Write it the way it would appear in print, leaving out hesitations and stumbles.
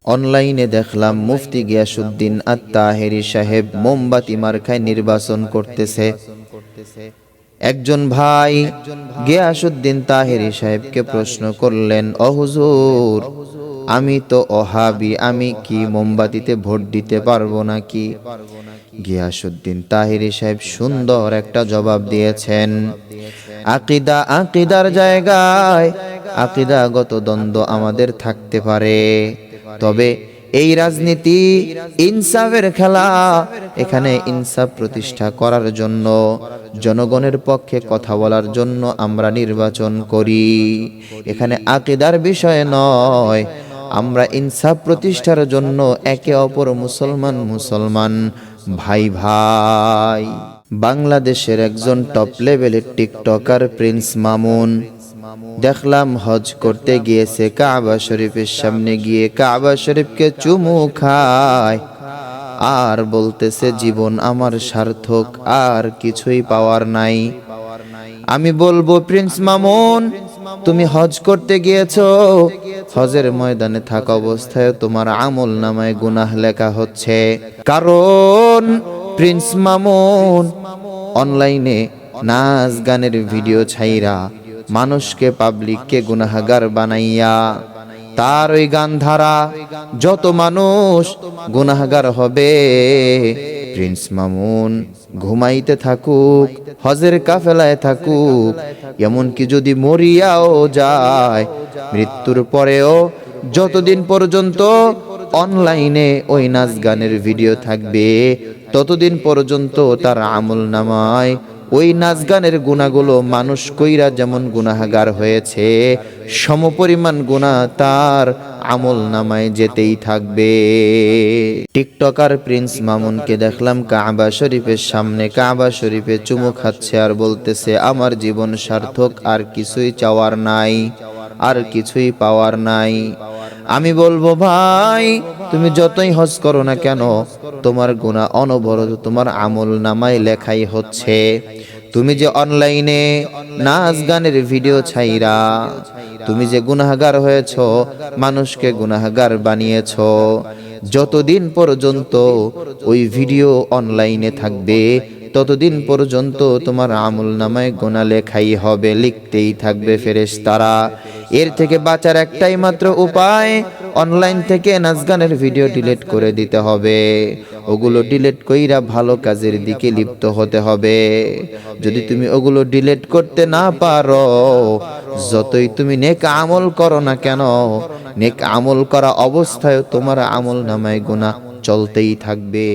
অনলাইনে দেখলাম মুফতি গিয়াসউদ্দিন আত-তাহেরী সাহেব মোমবাতি মার্কায় নির্বাচন করতেছে। একজন ভাই গিয়াসউদ্দিন তাহেরী সাহেবকে প্রশ্ন করলেন, ও হুজুর, আমি তো ওহাবি, আমি কি মোমবাতিতে ভোট দিতে পারবো নাকি? গিয়াসউদ্দিন তাহেরী সাহেব সুন্দর একটা জবাব দিয়েছেন, আকিদার জায়গায় আকিদাগত দ্বন্দ্ব আমাদের থাকতে পারে, তবে এই রাজনীতি ইনসাফের খেলা। এখানে ইনসাফ প্রতিষ্ঠা করার জন্য, জনগণের পক্ষে কথা বলার জন্য আমরা নির্বাচন করি। এখানে আকিদার বিষয় নয়, আমরা ইনসাফ প্রতিষ্ঠার জন্য একে অপর মুসলমান ভাই ভাই। বাংলাদেশের একজন টপ লেভেলের টিকটকার প্রিন্স মামুন দেখলাম হজ করতে গিয়েছে, কাবা শরীফের সামনে গিয়ে কাবা শরীফকে চুমু খায় আর বলতেছে জীবন আমার সার্থক, আর কিছুই পাওয়ার নাই। আমি বলবো, প্রিন্স মামুন, তুমি হজ করতে গিয়েছো, হজের ময়দানে থাকা অবস্থায় তোমার আমল নামায় গুনাহ লেখা হচ্ছে, কারণ প্রিন্স মামুন অনলাইনে নাচ গানের ভিডিও ছাইরা মানুষকে, পাবলিককে গুনাহগার বানাইয়া তার ওই গান ধারা যত মানুষ গুনাহগার হবে। প্রিন্স মামুন ঘুমাইতে থাকুক, হজের কাফেলায় থাকুক, এমনকি যদি মরিয়াও যায়, মৃত্যুর পরেও যতদিন পর্যন্ত অনলাইনে ওই নাচ গানের ভিডিও থাকবে, ততদিন পর্যন্ত তার আমল নামায় ওই নাচ গানের গুনাহগুলো মানুষ কইরা যেমন গুনাহগার হয়েছে, সমপরিমাণ গুনাহ তার আমল নামায় যেতেই থাকবে। টিকটকার প্রিন্স মামুনকে দেখলাম কাবা শরীফের সামনে কাবা শরীফে চুমু খাচ্ছে আর বলতেছে আমার জীবন সার্থক, আর কিছুই চাওয়ার নাই, আর কিছুই পাওয়ার নাই। আমি বলবো, ভাই, তুমি যতই হজ করো না কেন, তোমার গুনাহ অনবরত তোমার আমল নামায় লেখাই হচ্ছে। তুমি যে অনলাইনে নাচ গানের ভিডিও ছাইরা তুমি যে গুনাহগার হয়েছো, মানুষকে গুনাহগার বানিয়েছো, যতদিন পর্যন্ত ওই ভিডিও অনলাইনে থাকবে, ততদিন পর্যন্ত তোমার আমল নামায় গুনাহ লেখাই হবে, লিখতেই থাকবে ফেরেশতারা। এর থেকে বাঁচার একটাই মাত্র উপায়, অনলাইন থেকে নাচ গানের ভিডিও ডিলিট করে দিতে হবে। ওগুলো ডিলিট কইরা ভালো কাজের দিকে লিপ্ত হতে হবে। যদি তুমি ওগুলো ডিলিট করতে না পারো, যতই তুমি নেক আমল করো না কেন, নেক আমল করা অবস্থায় তোমার আমল নামায় গুনাহ চলতেই থাকবে।